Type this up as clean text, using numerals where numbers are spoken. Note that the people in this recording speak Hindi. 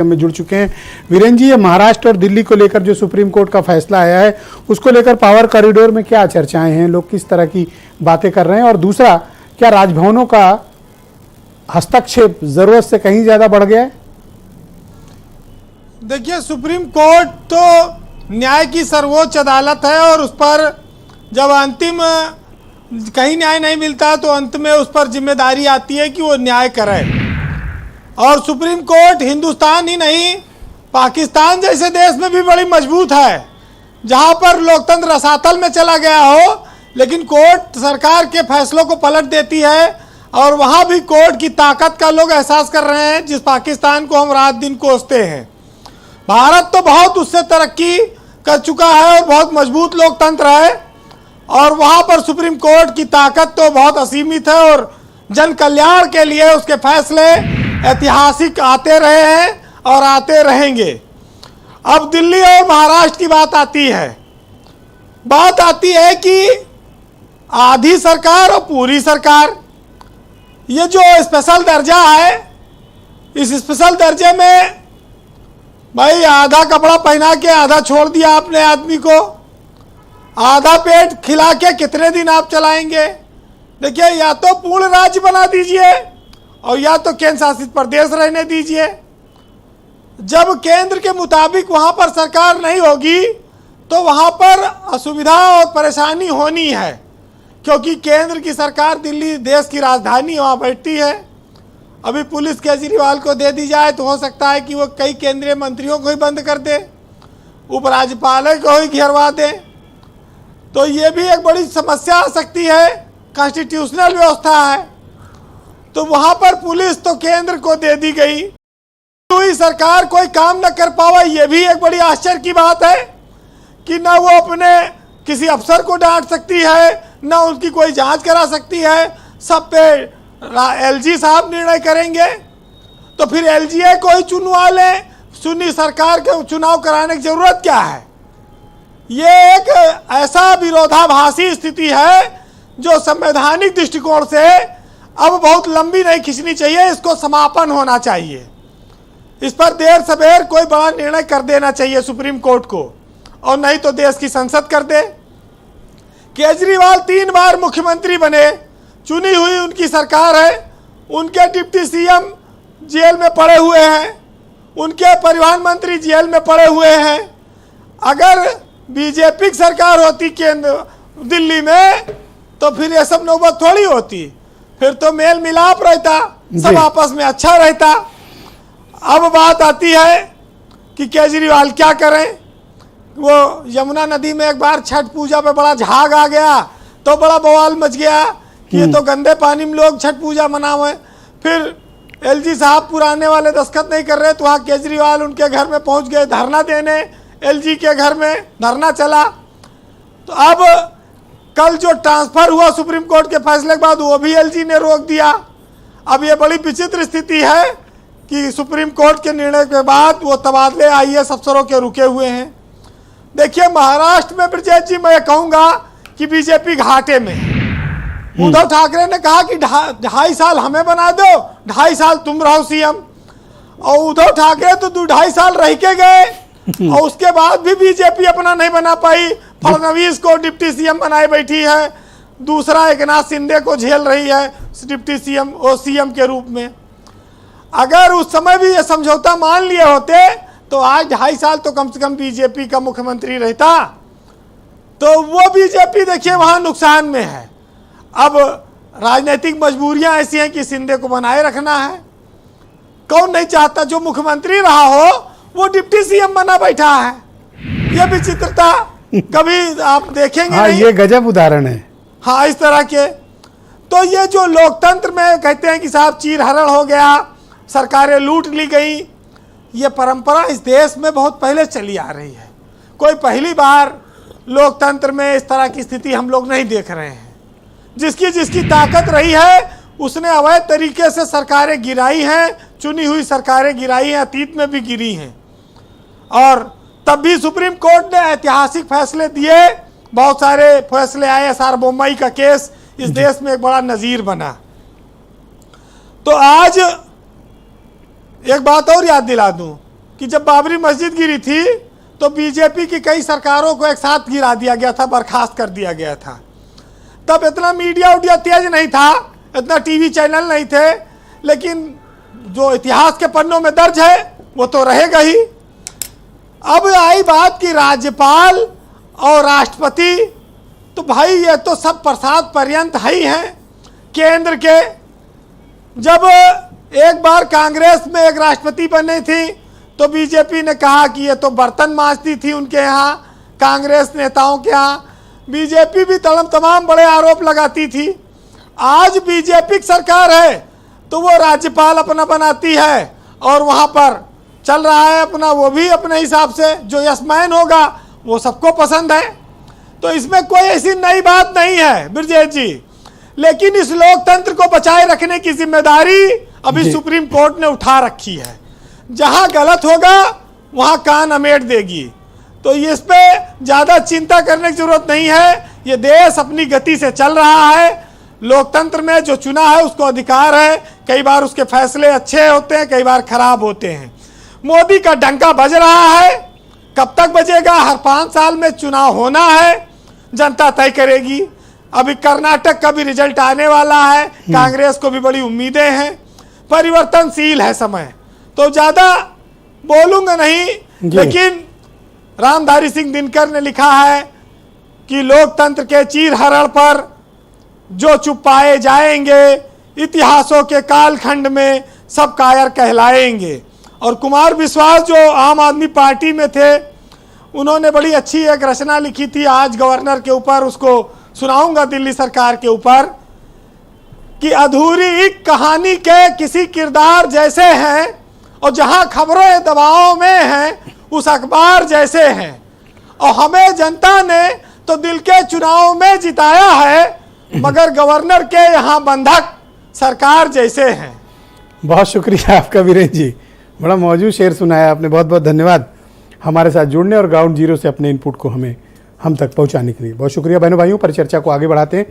में जुड़ चुके हैं। वीरेंद्र जी, ये महाराष्ट्र और दिल्ली को लेकर जो सुप्रीम कोर्ट का फैसला आया है उसको लेकर पावर कॉरिडोर में क्या चर्चाएं हैं, लोग किस तरह की बातें कर रहे हैं, और दूसरा, क्या राजभवनों का हस्तक्षेप जरूरत से कहीं ज्यादा बढ़ गया है? देखिए, सुप्रीम कोर्ट तो न्याय की सर्वोच्च अदालत है और उस पर जब अंतिम कहीं न्याय नहीं मिलता तो अंत में उस पर जिम्मेदारी आती है कि वो न्याय करे। और सुप्रीम कोर्ट हिंदुस्तान ही नहीं, पाकिस्तान जैसे देश में भी बड़ी मजबूत है, जहां पर लोकतंत्र रसातल में चला गया हो, लेकिन कोर्ट सरकार के फैसलों को पलट देती है। और वहां भी कोर्ट की ताकत का लोग एहसास कर रहे हैं, जिस पाकिस्तान को हम रात दिन कोसते हैं। भारत तो बहुत उससे तरक्की कर चुका है और बहुत मजबूत लोकतंत्र है, और वहां पर सुप्रीम कोर्ट की ताकत तो बहुत असीमित है, और जन कल्याण के लिए उसके फैसले ऐतिहासिक आते रहे हैं और आते रहेंगे। अब दिल्ली और महाराष्ट्र की बात आती है कि आधी सरकार और पूरी सरकार, ये जो स्पेशल दर्जा है, इस स्पेशल दर्जे में भाई आधा कपड़ा पहना के आधा छोड़ दिया आपने आदमी को, आधा पेट खिला के कितने दिन आप चलाएंगे? देखिए, या तो पूर्ण राज्य बना दीजिए और या तो केंद्र शासित प्रदेश रहने दीजिए। जब केंद्र के मुताबिक वहां पर सरकार नहीं होगी तो वहां पर असुविधा और परेशानी होनी है, क्योंकि केंद्र की सरकार दिल्ली देश की राजधानी वहां बैठती है। अभी पुलिस केजरीवाल को दे दी जाए तो हो सकता है कि वो कई केंद्रीय मंत्रियों को ही बंद कर दे, उपराज्यपाल को ही घेरवा दे। तो ये भी एक बड़ी समस्या आ सकती है, कॉन्स्टिट्यूशनल व्यवस्था है। तो वहां पर पुलिस तो केंद्र को दे दी गई, हुई सरकार कोई काम न कर पावा। ये भी एक बड़ी आश्चर्य की बात है कि ना वो अपने किसी अफसर को डांट सकती है, ना उनकी कोई जांच करा सकती है। सब पे एलजी साहब निर्णय करेंगे, तो फिर एलजीए को ही चुनवा लें। सुन्नी सरकार के चुनाव कराने की जरूरत क्या है? ये एक ऐसा विरोधाभासी स्थिति है जो संवैधानिक दृष्टिकोण से अब बहुत लंबी नहीं खींचनी चाहिए, इसको समापन होना चाहिए। इस पर देर सवेर कोई बड़ा निर्णय कर देना चाहिए सुप्रीम कोर्ट को, और नहीं तो देश की संसद कर दे। केजरीवाल 3 बार मुख्यमंत्री बने, चुनी हुई उनकी सरकार है, उनके डिप्टी सीएम जेल में पड़े हुए हैं, उनके परिवहन मंत्री जेल में पड़े हुए हैं। अगर बीजेपी की सरकार होती केंद्र दिल्ली में तो फिर ये सब नौबत थोड़ी होती, फिर तो मेल मिलाप रहता, सब आपस में अच्छा रहता। अब बात आती है कि केजरीवाल क्या करें। वो यमुना नदी में एक बार छठ पूजा पे बड़ा झाग आ गया तो बड़ा बवाल मच गया कि ये तो गंदे पानी में लोग छठ पूजा मनावे। फिर एलजी साहब पुराने वाले दस्तखत नहीं कर रहे तो वहाँ केजरीवाल उनके घर में पहुँच गए धरना देने, एलजी के घर में धरना चला। तो अब कल जो ट्रांसफर हुआ सुप्रीम कोर्ट के फैसले के बाद, वो भी एलजी ने रोक दिया। अब ये बड़ी विचित्र स्थिति है कि सुप्रीम कोर्ट के निर्णय के बाद वो तबादले आईएएस अफसरों के रुके हुए हैं। देखिए, महाराष्ट्र में ब्रजेश जी, मैं कहूंगा कि बीजेपी घाटे में। उद्धव ठाकरे ने कहा कि 2.5 साल हमें बना दो, 2.5 साल तुम रहो सीएम, और उद्धव ठाकरे तो 2.5 साल रह के गए और उसके बाद भी बीजेपी अपना नहीं बना पाई। फडणवीस को डिप्टी सीएम बनाए बैठी है, दूसरा एकनाथ शिंदे को झेल रही है डिप्टी सीएम और सीएम के रूप में। अगर उस समय भी ये समझौता मान लिए होते तो आज 2.5 साल तो कम से कम बीजेपी का मुख्यमंत्री रहता। तो वो बीजेपी देखिए वहां नुकसान में है। अब राजनीतिक मजबूरियां ऐसी हैं कि शिंदे को बनाए रखना है। कौन नहीं चाहता जो मुख्यमंत्री रहा हो वो डिप्टी सीएम बना बैठा है। ये विचित्रता कभी आप देखेंगे नहीं। ये गजब उदाहरण है। हाँ, इस तरह के। तो ये जो लोकतंत्र में कहते हैं कि साहब चीरहरण हो गया, सरकारें लूट ली गई, ये परंपरा इस देश में बहुत पहले चली आ रही है। कोई पहली बार लोकतंत्र में इस तरह की स्थिति हम लोग नहीं देख रहे हैं। जिसकी जिसकी ताकत रही है उसने अवैध तरीके से सरकारें गिराई हैं, चुनी हुई सरकारें गिराई हैं, अतीत में भी गिरी हैं। और तब भी सुप्रीम कोर्ट ने ऐतिहासिक फैसले दिए, बहुत सारे फैसले आए। सार्वभौमाई का केस इस देश में एक बड़ा नजीर बना। तो आज एक बात और याद दिला दूं, कि जब बाबरी मस्जिद गिरी थी तो बीजेपी की कई सरकारों को एक साथ गिरा दिया गया था, बर्खास्त कर दिया गया था। तब इतना मीडिया उडिया तेज नहीं था, इतना टीवी चैनल नहीं थे, लेकिन जो इतिहास के पन्नों में दर्ज है वो तो रहेगा ही। अब आई बात कि राज्यपाल और राष्ट्रपति, तो भाई ये तो सब प्रसाद पर्यंत ही हैं केंद्र के। जब एक बार कांग्रेस में एक राष्ट्रपति बनी थी तो बीजेपी ने कहा कि ये तो बर्तन मांजती थी उनके यहाँ, कांग्रेस नेताओं के यहाँ। बीजेपी भी तमाम बड़े आरोप लगाती थी। आज बीजेपी की सरकार है तो वो राज्यपाल अपना बनाती है और वहाँ पर चल रहा है अपना, वो भी अपने हिसाब से, जो यशमैन होगा वो सबको पसंद है। तो इसमें कोई ऐसी नई बात नहीं है ब्रजेश जी, लेकिन इस लोकतंत्र को बचाए रखने की जिम्मेदारी अभी सुप्रीम कोर्ट ने उठा रखी है। जहां गलत होगा वहां कान अमेट देगी, तो इस पे ज्यादा चिंता करने की जरूरत नहीं है। ये देश अपनी गति से चल रहा है। लोकतंत्र में जो चुना है उसको अधिकार है, कई बार उसके फैसले अच्छे होते हैं, कई बार खराब होते हैं। मोदी का डंका बज रहा है, कब तक बजेगा? हर 5 साल में चुनाव होना है, जनता तय करेगी। अभी कर्नाटक का भी रिजल्ट आने वाला है, कांग्रेस को भी बड़ी उम्मीदें हैं। परिवर्तनशील है समय, तो ज्यादा बोलूंगा नहीं, लेकिन रामधारी सिंह दिनकर ने लिखा है कि लोकतंत्र के चीरहरण पर जो चुप पाए जाएंगे, इतिहासों के कालखंड में सब कायर कहलाएंगे। और कुमार विश्वास जो आम आदमी पार्टी में थे, उन्होंने बड़ी अच्छी एक रचना लिखी थी आज गवर्नर के ऊपर, उसको सुनाऊंगा दिल्ली सरकार के ऊपर, कि अधूरी एक कहानी के किसी किरदार जैसे हैं, और जहां खबरें दबाव में हैं उस अखबार जैसे हैं, और हमें जनता ने तो दिल के चुनाव में जिताया है, मगर गवर्नर के यहाँ बंधक सरकार जैसे हैं। बहुत शुक्रिया आपका वीरेंद्र जी, बड़ा मौजूद शेर सुनाया आपने। बहुत बहुत धन्यवाद हमारे साथ जुड़ने और ग्राउंड जीरो से अपने इनपुट को हम तक पहुंचाने के लिए। बहुत शुक्रिया बहनों भाइयों। पर चर्चा को आगे बढ़ाते हैं।